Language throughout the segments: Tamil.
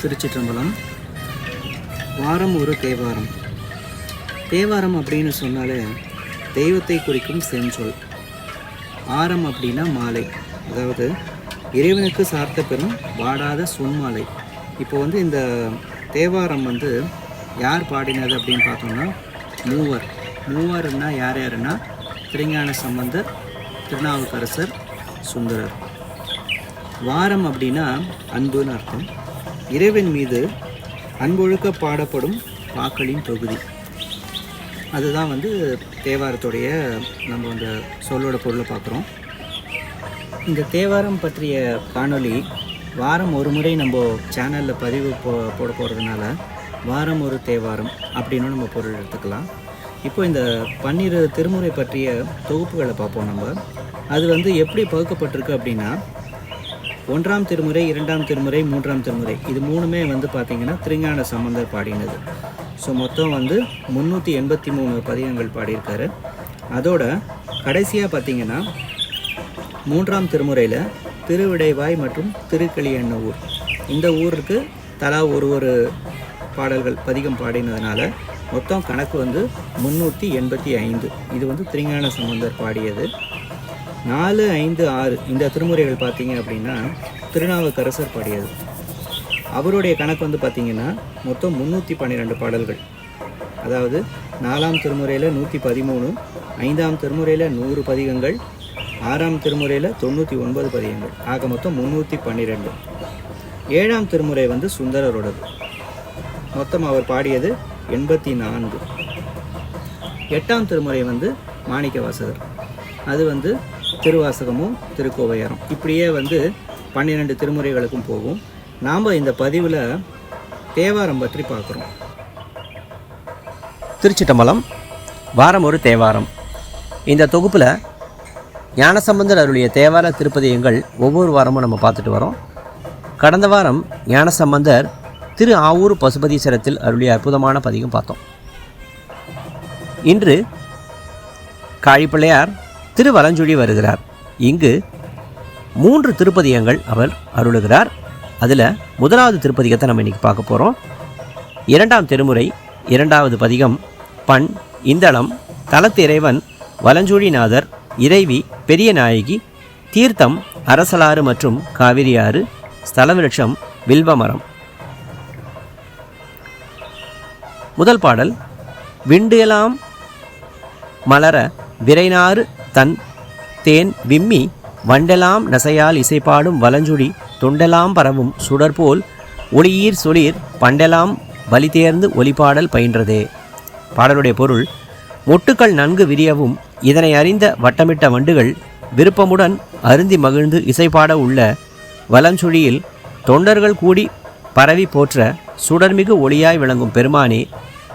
திருச்சிற்றம்பலம். வாரம் ஒரு தேவாரம். தேவாரம் அப்படின்னு சொன்னாலே தெய்வத்தை குறிக்கும் செஞ்சொல். ஆரம் அப்படின்னா மாலை, அதாவது இறைவனுக்கு சார்த்த பெறும் வாடாத சொன்மாலை. இப்போ இந்த தேவாரம் யார் பாடினது அப்படின்னு பார்த்தோம்னா மூவர்னா யாருன்னா திருஞான சம்பந்தர், திருநாவுக்கரசர், சுந்தரர். வாரம் அப்படின்னா அன்புன்னு அர்த்தம். இறைவன் மீது அன்பொழுக்க பாடப்படும் பாக்களின் தொகுதி. அதுதான் தேவாரத்துடைய நம்ம அந்த சொல்லோட பொருளை பார்க்குறோம். இந்த தேவாரம் பற்றிய காணொளி வாரம் ஒரு முறை நம்ம சேனலில் பதிவு போட போகிறதுனால வாரம் ஒரு தேவாரம் அப்படின்னு நம்ம பொருள் எடுத்துக்கலாம். இப்போ இந்த 12 திருமுறை பற்றிய தொகுப்புகளை பார்ப்போம். நம்ம அது எப்படி பகுக்கப்பட்டிருக்கு அப்படின்னா, 1ஆம் திருமுறை, 2ஆம் திருமுறை, 3ஆம் திருமுறை, இது மூணுமே பார்த்திங்கன்னா திருஞான சம்பந்தர் பாடினது. ஸோ மொத்தம் 383 பதிகங்கள் பாடியிருக்காரு. அதோட கடைசியாக பார்த்திங்கன்னா 3ஆம் திருமுறையில் திருவிடைவாய் மற்றும் திருக்களியண்ணூர், இந்த ஊருக்கு தலா ஒரு பாடல்கள் பதிகம் பாடினதுனால மொத்தம் கணக்கு 385. இது திருஞான சம்பந்தர் பாடியது. 4, 5, 6 இந்த திருமுறைகள் பார்த்திங்க அப்படின்னா திருநாவுக்கரசர் பாடியது. அவருடைய கணக்கு பார்த்திங்கன்னா மொத்தம் 312 பாடல்கள். அதாவது 4ஆம் திருமுறையில் 113, 5ஆம் திருமுறையில் 100 பதிகங்கள், 6ஆம் திருமுறையில் 99 பதிகங்கள், ஆக மொத்தம் 312. 7ஆம் திருமுறை சுந்தரரோடது. மொத்தம் அவர் பாடியது 84. 8ஆம் திருமுறை மாணிக்கவாசகர், அது திருவாசகமும் திருக்கோவையாரம். இப்படியே 12 திருமுறைகளுக்கும் போகும். நாம் இந்த பதிவில் தேவாரம் பற்றி பார்க்குறோம். திருச்சிற்றம்பலம். வாரம் ஒரு தேவாரம். இந்த தொகுப்பில் ஞானசம்பந்தர் அருளிய தேவார திருப்பதிகங்கள் ஒவ்வொரு வாரமும் நம்ம பார்த்துட்டு வரோம். கடந்த வாரம் ஞானசம்பந்தர் திரு ஆவூர் பசுபதீஸ்வரத்தில் அருளிய அற்புதமான பதிகம் பார்த்தோம். இன்று காழிப்பிள்ளையார் திருவலஞ்சுழி வருகிறார். இங்கு 3 திருப்பதிகங்கள் அவர் அருளுகிறார். அதில் முதலாவது திருப்பதிகத்தை நம்ம இன்றைக்கி பார்க்க போகிறோம். 2ஆம் திருமுறை, 2வது பதிகம். பண் இந்தளம். தலத்து இறைவன் வலஞ்சுழிநாதர், இறைவி பெரிய நாயகி, தீர்த்தம் அரசலாறு மற்றும் காவிரி ஆறு, ஸ்தல விருட்சம் வில்வமரம். முதல் பாடல். விண்டு எலாம் மலர விரைநாறு தன் தேன் விம்மி வண்டெலாம் நசையால் இசைப்பாடும் வலஞ்சுழி தொண்டெலாம் பரவும் சுடர்போல் ஒளியீர் சொலீர் பண்டெலாம் வலிதேர்ந்து ஒலிப்பாடல் பயின்றதே. பாடலுடைய பொருள்: மொட்டுக்கள் நன்கு விரியவும் இதனை அறிந்த வட்டமிட்ட வண்டுகள் விருப்பமுடன் அருந்தி மகிழ்ந்து இசைப்பாட உள்ள வலஞ்சுழியில் தொண்டர்கள் கூடி பரவி போற்ற சுடர்மிகு ஒளியாய் விளங்கும் பெருமானே,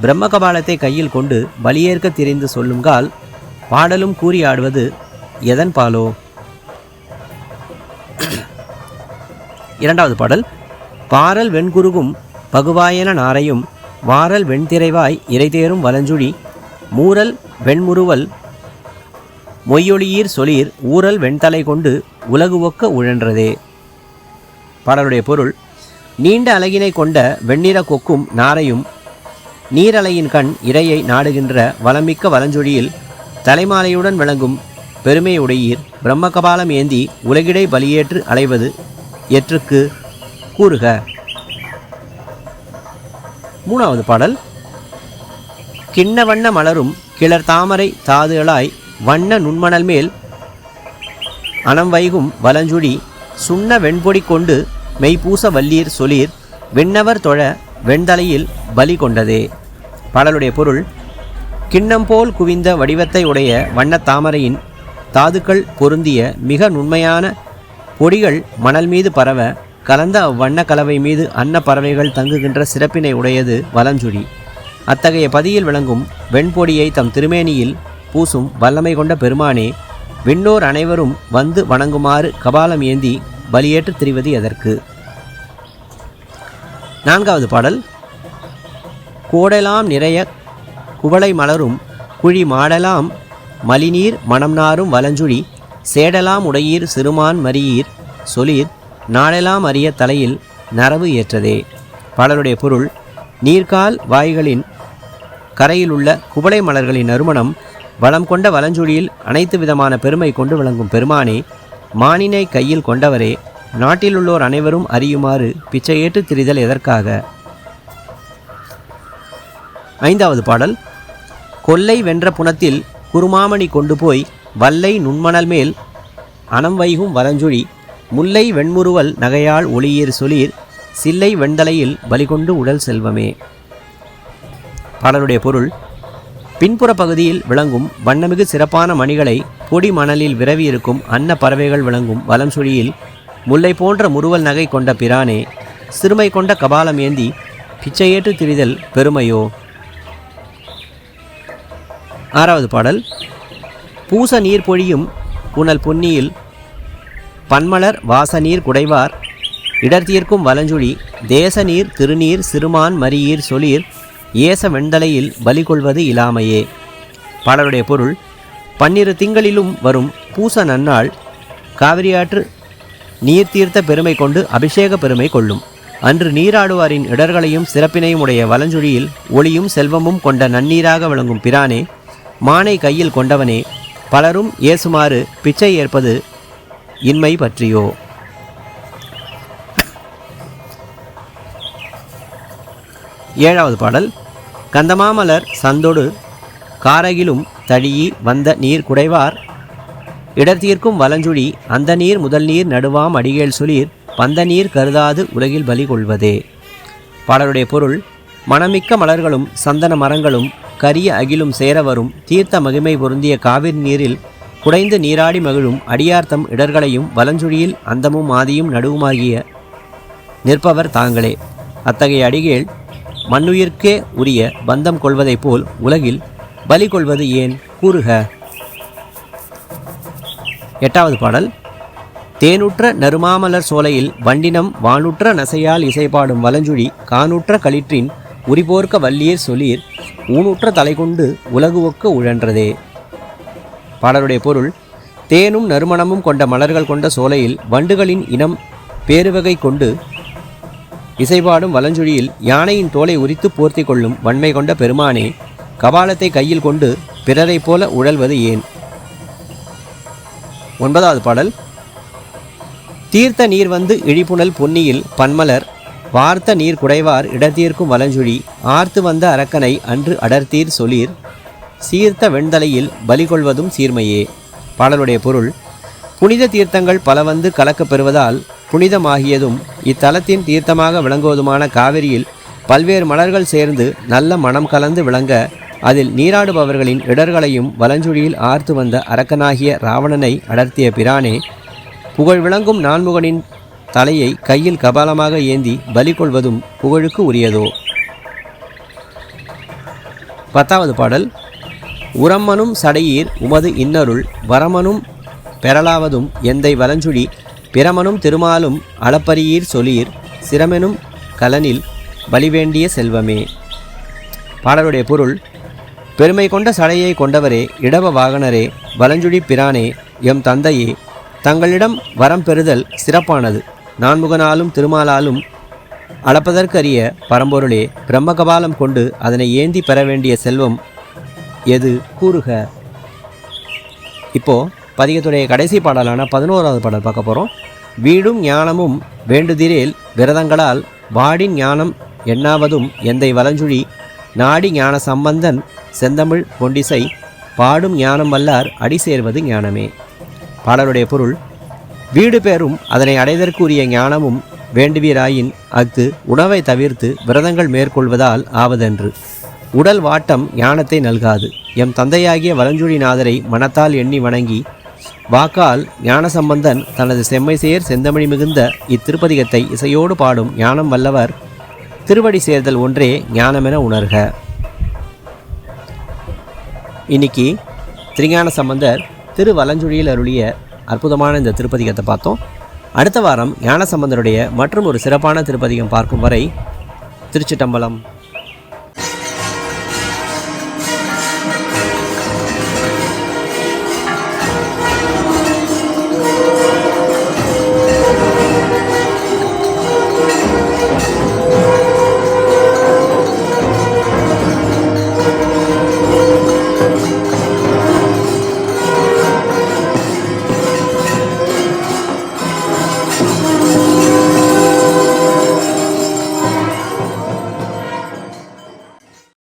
பிரம்மகபாலத்தை கையில் கொண்டு பலியேற்க திரிந்து சொல்லுங்கால் பாடலும் கூறி ஆடுவது எதன் பாலோ. 2வது பாடல். பாரல் வெண்குருகும் பகுவாயன நாரையும் வாரல் வெண்திரைவாய் இறைதேரும் வலஞ்சுழி மூரல் வெண்முறுவல் மொய்யொளியீர் சொலீர் ஊரல் வெண்தலை கொண்டு உலகு ஒக்க உழன்றதே. பாடலுடைய பொருள்: நீண்ட அலகினை கொண்ட வெண்ணிற கொக்கும் நாரையும் நீரலையின் கண் இறையை நாடுகின்ற வளமிக்க வலஞ்சொழியில் தலைமாலையுடன் விளங்கும் பெருமையுடையீர் பிரம்மகபாலம் ஏந்தி உலகிடை பலியேற்று அலைவது எற்றுக்கு கூறுக. 3வது பாடல். கிண்ண வண்ண மலரும் கிளர் தாமரை தாதுகளாய் வண்ண நுண்மணல் மேல் அனம் வைகும் வலஞ்சுழி சுண்ண வெண்பொடி கொண்டு மெய்பூச வல்லீர் சொலீர் விண்ணவர் தொழ வெண்தலையில் பலி கொண்டதே. பாடலுடைய பொருள்: கிண்ணம் போல் குவிந்த வடிவத்தை உடைய வண்ணத் தாமரையின் தாதுக்கள் பொருந்திய மிக நுண்மையான பொடிகள் மணல் மீது பரவ கலந்த அவ்வண்ண கலவை மீது அன்ன பறவைகள் தங்குகின்ற சிறப்பினை உடையது வலஞ்சுழி. அத்தகைய பதியில் விளங்கும் வெண்பொடியை தம் திருமேனியில் பூசும் வல்லமை கொண்ட பெருமானே, விண்ணோர் அனைவரும் வந்து வணங்குமாறு கபாலம் ஏந்தி பலியேற்று திரிவது எதற்கு. 4வது பாடல். கோடெலாம் நிறைய குவளை மலரும் குழி மாடலாம் மலிநீர் மணம் நாரும் வலஞ்சுழி சேடலாம் உடையீர் சிறுமான் மரியீர் சொலீர் நாடெலாம் அறிய தலையில் நரவு ஏற்றதே. பாடலுடைய பொருள்: நீர்கால் வாய்களின் கரையில் உள்ள குவளை மலர்களின் நறுமணம் வளம் கொண்ட வலஞ்சுழியில் அனைத்து விதமான பெருமை கொண்டு விளங்கும் பெருமானே, மானினை கையில் கொண்டவரே, நாட்டிலுள்ளோர் அனைவரும் அறியுமாறு பிச்சையேற்று திரிதல் எதற்காக? 5வது பாடல்: கொல்லை வென்ற புனத்தில் குருமாமணி கொண்டு போய் வல்லை நுண்மணல் மேல் அனம் வைகும் வலஞ்சுழி முல்லை வெண்முறுவல் நகையால் ஒளியீர் சொலீர் சில்லை வெண்தலையில் பலிகொண்டு உடல் செல்வமே. பாடலுடைய பொருள்: பின்புற பகுதியில் விளங்கும் வண்ணமிகு சிறப்பான மணிகளை பொடி மணலில் விரவி இருக்கும் அன்ன பறவைகள் விளங்கும் வலஞ்சுழியில் முல்லை போன்ற முறுவல் நகை கொண்ட பிரானே, சிறுமை கொண்ட கபாலம் ஏந்தி பிச்சையேற்று திரிதல் பெருமையோ. 6வது பாடல்: பூச நீர் பொழியும் புனல் பொன்னியில் பன்மலர் வாசநீர் குடைவார் இடர்தீர்க்கும் வலஞ்சுழி தேசநீர் திருநீர் சிறுமான் மரியீர் சொலீர் ஏச வெண்தலையில் பலி கொள்வது இலாமையே. பாடலுடைய பொருள்: 12 திங்களிலும் வரும் பூச நன்னாள் காவிரியாற்று நீர் தீர்த்த பெருமை கொண்டு அபிஷேக பெருமை கொள்ளும். அன்று நீராடுவாரின் இடர்களையும் சிறப்பினையும் உடைய வலஞ்சுழியில் ஒளியும் செல்வமும் கொண்ட நன்னீராக விளங்கும் பிரானே, மானை கையில் கொண்டவனே, பலரும் ஏசுமாறு பிச்சை ஏற்பது இன்மை பற்றியோ. 7வது பாடல்: கந்தமாமலர் சந்தொடு காரகிலும் தழியி வந்த நீர் குடைவார் இடர்தீர்க்கும் வலஞ்சுழி அந்த நீர் முதல் நீர் நடுவாம் அடிகேள் சொலீர் பந்த நீர் கருதாது உலகில் பலி கொள்வதே. பாடலுடைய பொருள்: மணமிக்க மலர்களும் சந்தன மரங்களும் கரிய அகிலும் சேர வரும் தீர்த்த மகிமை பொருந்திய காவிரி நீரில் குடைந்து நீராடி மகிழும் அடியார்த்தம் இடர்களையும் வலஞ்சுழியில் அந்தமும் ஆதியும் நடுவுமாகிய நிற்பவர் தாங்களே. அத்தகைய அடிகேள் மண்ணுயிர்க்கே உரிய பந்தம் கொள்வதைப் போல் உலகில் பலி கொள்வது ஏன் கூறுக. 8வது பாடல்: தேனுற்ற நறுமாமலர் சோலையில் வண்டினம் வானுற்ற நசையால் இசைப்பாடும் வலஞ்சுழி கானுற்ற களிற்றின் உரிபோர்க்க வல்லீர் சொலீர் ஊனுற்ற தலை கொண்டு உலகு ஒக்க உழன்றதே. பாடலுடைய பொருள்: தேனும் நறுமணமும் கொண்ட மலர்கள் கொண்ட சோலையில் வண்டுகளின் இனம் பேருவகை கொண்டு இசைபாடும் வலஞ்சுழியில் யானையின் தோலை உரித்து போர்த்தி கொள்ளும் வன்மை கொண்ட பெருமானே, கபாலத்தை கையில் கொண்டு பிறரை போல உழல்வது ஏன். 9வது பாடல்: தீர்த்த நீர் வந்து இழிப்புணல் பொன்னியில் பன்மலர் வார்த்த நீர் குடைவார் இடர்தீர்க்கும் வலஞ்சுழி ஆர்த்து வந்த அரக்கனை அன்று அடர்த்தீர் சொலீர் சீர்த்த வெண்தலையில் பலி கொள்வதும் சீர்மையே. பாடலுடைய பொருள்: புனித தீர்த்தங்கள் பல வந்து கலக்கப் பெறுவதால் புனிதமாகியதும் இத்தலத்தின் தீர்த்தமாக விளங்குவதுமான காவிரியில் பல்வேறு மலர்கள் சேர்ந்து நல்ல மனம் கலந்து விளங்க அதில் நீராடுபவர்களின் இடர்களையும் வலஞ்சுழியில் ஆர்த்து வந்த அரக்கனாகிய ராவணனை அடர்த்திய பிரானே, புகழ் விளங்கும் நான்முகனின் தலையை கையில் கபாலமாக ஏந்தி பலி கொள்வதும் புகழுக்கு உரியதோ. 10வது பாடல்: உரம்மனும் சடையீர் உமது இன்னருள் வரமனும் பெறலாவதும் எந்தை வலஞ்சுழி பிரமனும் திருமாலும் அளப்பரியீர் சொலீர் சிரமெனும் கலனில் பலிவேண்டிய செல்வமே. பாடலுடைய பொருள்: பெருமை கொண்ட சடையை கொண்டவரே, இடவ வாகனரே, வலஞ்சுழி பிரானே, எம் தந்தையே, தங்களிடம் வரம் பெறுதல் சிறப்பானது. நான்முகனாலும் திருமாலாலும் அளப்பதற்கரிய பரம்பொருளே, பிரம்மகபாலம் கொண்டு அதனை ஏந்தி பெற வேண்டிய செல்வம் எது கூறுக. இப்போ பதிகத்துடைய கடைசி பாடலான 11வது பாடல் பார்க்க போகிறோம். வீடும் ஞானமும் வேண்டுதிரேல் விரதங்களால் வாடி ஞானம் எண்ணாவதும் எந்தை வலஞ்சுழி நாடி ஞான சம்பந்தன் செந்தமிழ் கொண்டிசை பாடும் ஞானம் வல்லார் அடி சேர்வது ஞானமே. பாடலுடைய பொருள்: வீடு பேரும் அதனை அடைதற்குரிய ஞானமும் வேண்டுவீராயின் அஃது உணவை தவிர்த்து விரதங்கள் மேற்கொள்வதால் ஆவதென்று. உடல் வாட்டம் ஞானத்தை நல்காது. எம் தந்தையாகிய வலஞ்சுழிநாதரை மனத்தால் எண்ணி வணங்கி வாக்கால் ஞானசம்பந்தன் தனது செம்மை சேர் செந்தமிழ் மிகுந்த இத்திருப்பதிகத்தை இசையோடு பாடும் ஞானம் வல்லவர் திருவடி சேர்தல் ஒன்றே ஞானமென உணர்க. இன்னைக்கு திருஞான சம்பந்தர் திருவலஞ்சுழியில் அருளிய அற்புதமான இந்த திருப்பதிகத்தை பார்த்தோம். அடுத்த வாரம் ஞானசம்பந்தருடைய மற்றும் ஒரு சிறப்பான திருப்பதிகம் பார்க்கும் வரை திருச்சிட்டம்பலம்.